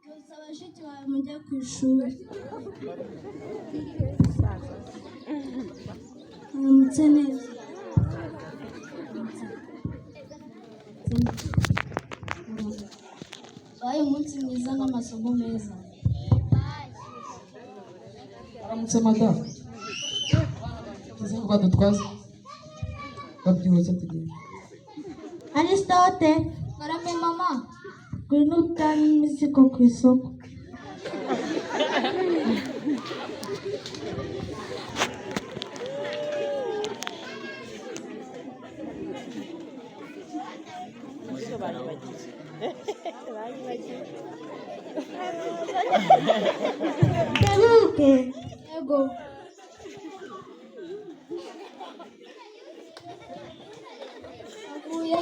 gusa bashiki bawe mujya ku ishuri. Muramutse neza. Baye umunsi mwiza n'amasomo meza. Aramutse madamu. Kiza ngo badutwaze. Babyihuse tugiye. Aristote, karame mama. Ngwino utane imizigo ku isoko. Tebuke. Yego. Avuye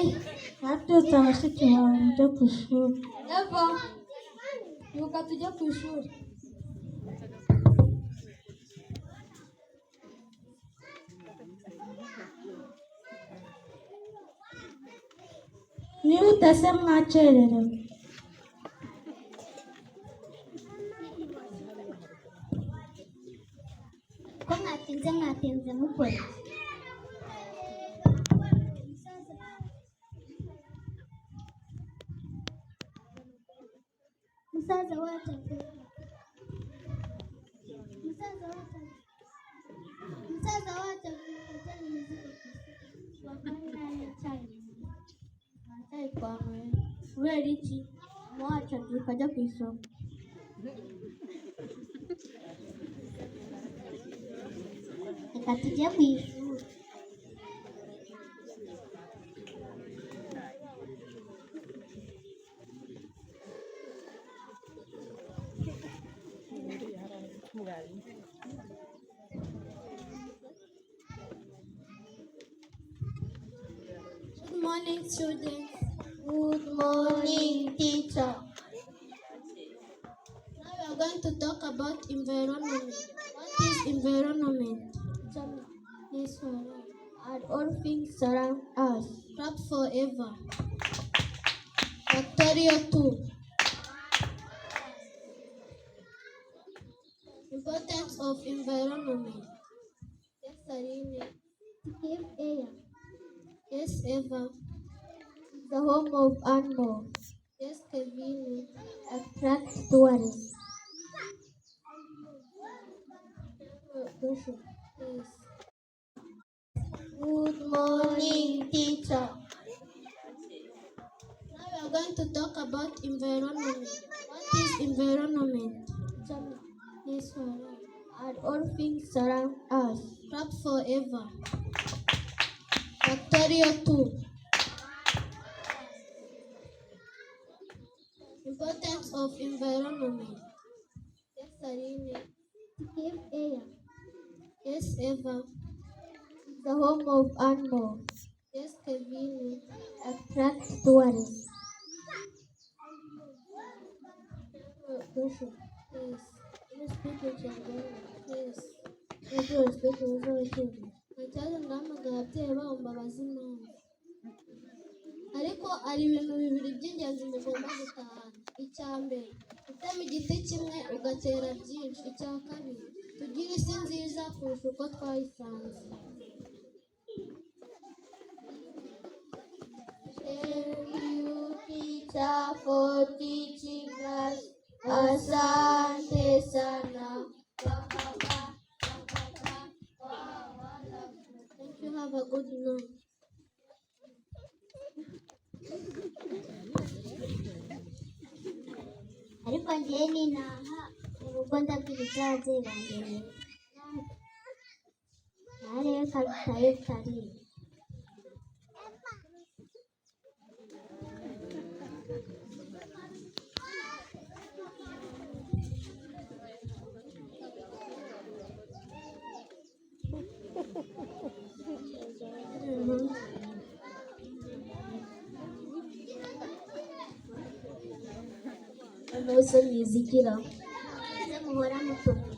nabyutse abashiki bawe mujya ku ishuri. Eva, yuka tujya ku ishuri. Mwihute se mwakererewe. Ko mwatinze mukora. Musaza wacu kubera iki wacu abyuka ajya ku isoko. reka tujye ku ishuri. Good morning, students. Good morning, teacher. Now we are going to talk about environment. What is environment? This one are all things surround us, trapped forever. Factorial 2. Importance of environment. Yes, Sarine. Give air. Yes, Eva. The home of animals. Yes, Kevin. Attract tourists. Yes. Good morning, teacher. Now we are going to talk about environment. What is environment? This one are all things surround us, trapped forever. Factorial 2. Importance of environment. Yes, Sarine. Give air. Yes, Eva. The home of animals. Yes, Kevin. Attract tourists. Yes. You speak with your brother. Yes. You speak with your children. Ikibazo ndahamagara ababyeyi babo mbabaza impamvu. Ariko hari ibintu bibiri by'ingenzi mugomba gutahana. Icya mbere, gutema igiti kimwe ugatera byinshi. Icya kabiri, tugire isi nziza kurusha uko twayisanze. Thank you, teacher, for teaching us. Asante sana. Thank you. Have a good night. Ariko njyewe ninaha mu rugo ndabwira ibyo ababyeyi banjye narebe kabitaye bitariye. Bose mwizigira. Ese muhora mutubwira.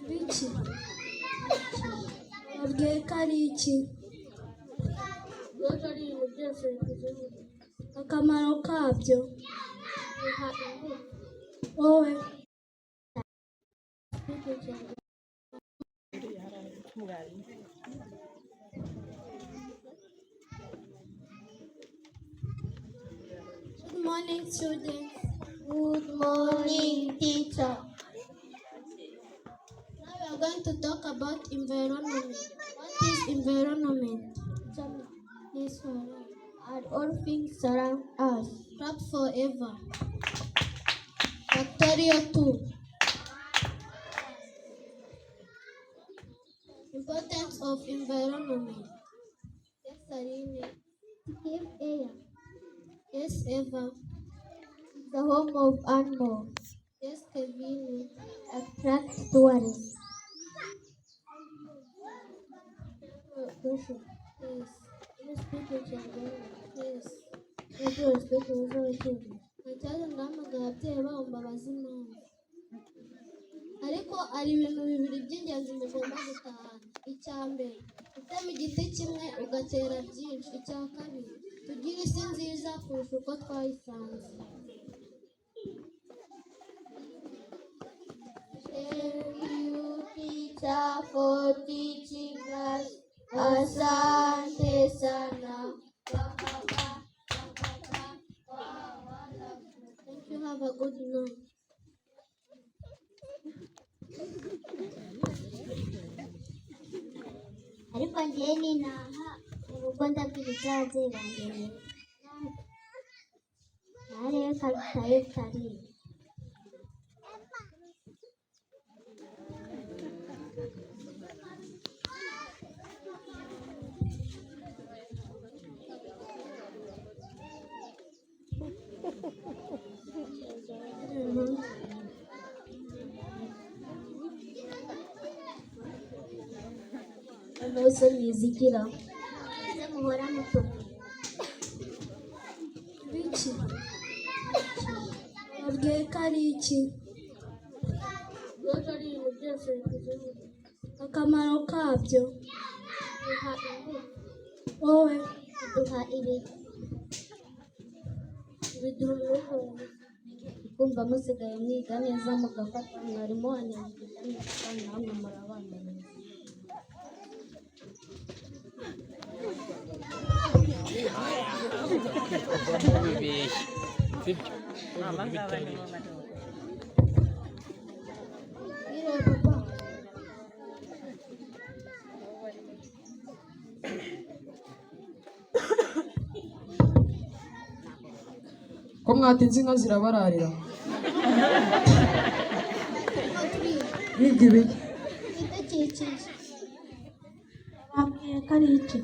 Biki? Wabwiye ko ari iki? Rero ari ibintu byose bikuze. akamaro kabyo biha ingufu wowe Good morning, students. Good morning, teacher. Now we are going to talk about environment. What is environment? Yes, alright. Are all things surround us? Crop forever. Factorial 2. Importance of environment. Yes, Aline. To give air. Yes, Eva. The home of animals. Yes, Kevin. Attract tourists. Question. Yes. You speak with your brother. Yes. You speak with your children. Nacyari ndahamagara ababyeyi babo mbabaza impamvu. Ariko hari ibintu bibiri by'ingenzi mugomba gutahana. Icya mbere, gutema igiti kimwe ugatera byinshi. Icya kabiri, tugire isi nziza kurusha uko twayisanze. Thank you, teacher, for teaching us. Asante sana. Thank you. Have a good night. Ariko njyewe ninaha mu rugo ndabwira ababyeyi banjye narebe kabitaye bitariye. Hano se mwizigira. Ese muhora mutumye. Biki? Wabwiye ko ari iki? Rwose ari ibintu byose bikuzeho. Akamaro kabyo Biha ingufu. wowe Biduha ibiryo. biduha umwuka mwiza. Kumva musigaye mwiga neza mugafata mwarimu wanyu kandi namwe murabana neza. Biriwe papa. ko mwatinze inka zirabararira biga ibiki Ibidukikije. Bambwiye ko ari iki?